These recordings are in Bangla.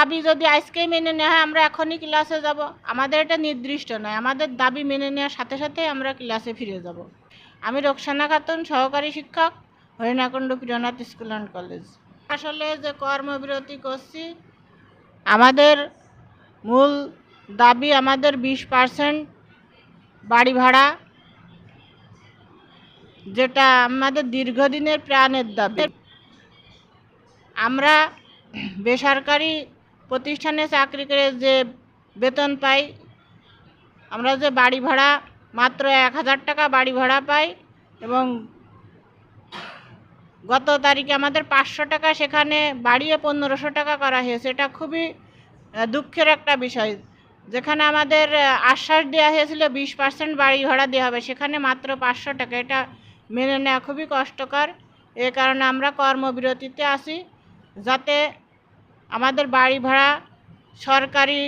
দাবি যদি আজকেই মেনে নেওয়া হয় আমরা এখনই ক্লাসে যাব। আমাদের এটা নির্দিষ্ট নয়, আমাদের দাবি মেনে নেওয়ার সাথে সাথে আমরা ক্লাসে ফিরে যাব। আমি রোকসানা খাতুন, সহকারী শিক্ষক, Harinakunda Priyanath school and college. আসলে যে কর্মবিরতি করছি, আমাদের মূল দাবি আমাদের 20% বাড়ি ভাড়া, যেটা আমাদের দীর্ঘদিনের প্রাণের দাবি। আমরা বেসরকারি প্রতিষ্ঠানে চাকরি করে যে বেতন পাই, আমরা যে বাড়ি ভাড়া মাত্র 1000 টাকা বাড়ি ভাড়া পাই, এবং গত তারিখে আমাদের 500 টাকা সেখানে বাড়িয়ে 1500 টাকা করা হয়েছে। এটা খুবই দুঃখের একটা বিষয়। যেখানে আমাদের আশ্বাস দেওয়া হয়েছিল 20% বাড়ি ভাড়া দেওয়া হবে, সেখানে মাত্র 500 টাকা। এটা মেনে নেওয়া খুবই কষ্টকর। এ কারণে আমরা কর্মবিরতিতে আসি, যাতে আমাদের বাড়ি ভাড়া সরকারি,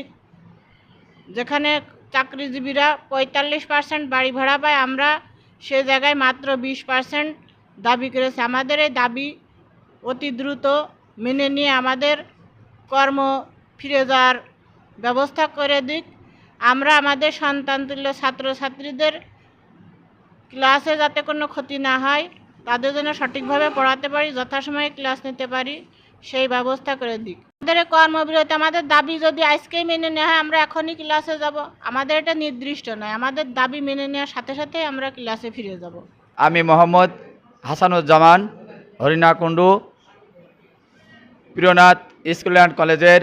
যেখানে চাকরিজীবীরা 45% বাড়ি ভাড়া পায়, আমরা সে জায়গায় মাত্র 20% দাবি করেছি। আমাদের এই দাবি অতি দ্রুত মেনে নিয়ে আমাদের কর্ম ফিরে যাওয়ার ব্যবস্থা করে দিক। আমরা আমাদের সন্তানতুল্য ছাত্রছাত্রীদের ক্লাসে যাতে কোনো ক্ষতি না হয়, তাদের জন্য সঠিকভাবে পড়াতে পারি, যথাসময়ে ক্লাস নিতে পারি, সেই ব্যবস্থা করে দিক। আমাদের কর্মবিরতি, আমাদের দাবি যদি আজকেই মেনে নেওয়া হয় আমরা এখনই ক্লাসে যাব। আমাদের এটা নির্দিষ্ট নয়, আমাদের দাবি মেনে নেওয়ার সাথে সাথে আমরা ক্লাসে ফিরে যাব। আমি মোহাম্মদ হাসানুজ্জামান, হরিণাকুণ্ড প্রিয়নাথ স্কুল অ্যান্ড কলেজের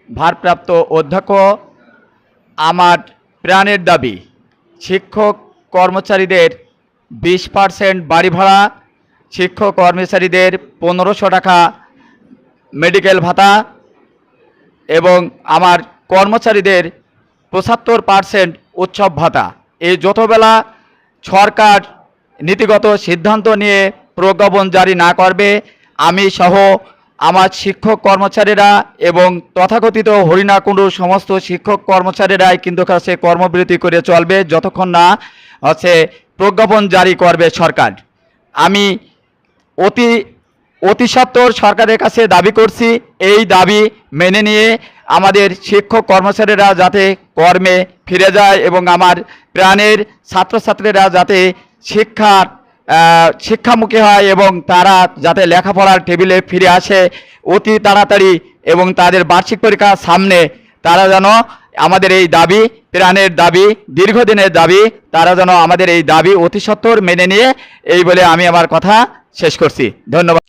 ভারপ্রাপ্ত অধ্যক্ষ। আমার প্রাণের দাবি শিক্ষক কর্মচারীদের 20% বাড়ি ভাড়া, শিক্ষক কর্মচারীদের 1500 টাকা মেডিকেল ভাতা, এবং আমার কর্মচারীদের 75% উৎসব ভাতা। এই যতবেলা সরকার নীতিগত সিদ্ধান্ত নিয়ে প্রজ্ঞাপন জারি না করবে, আমি সহ আমার শিক্ষক কর্মচারীরা এবং তথাকথিত হরিণাকুণ্ডুর সমস্ত শিক্ষক কর্মচারীরাই কিন্তু কাছে কর্মবিরতি করে চলবে, যতক্ষণ না প্রজ্ঞাপন জারি করবে সরকার। আমি অতি সত্বর সরকারের কাছে দাবি করছি, এই দাবি মেনে নিয়ে আমাদের শিক্ষক কর্মচারীরা যাতে কর্মে ফিরে যায় এবং আমার প্রাণের ছাত্রছাত্রীরা যাতে শিক্ষামুখী হয় এবং তারা যাতে লেখাপড়ার টেবিলে ফিরে আসে অতি তাড়াতাড়ি, এবং তাদের বার্ষিক পরীক্ষার সামনে তারা যেন আমাদের এই দাবি, প্রাণের দাবি, দীর্ঘদিনের দাবি, তারা যেন আমাদের এই দাবি অতি সত্বর মেনে নিয়ে, এই বলে আমি আমার কথা শেষ করছি। ধন্যবাদ।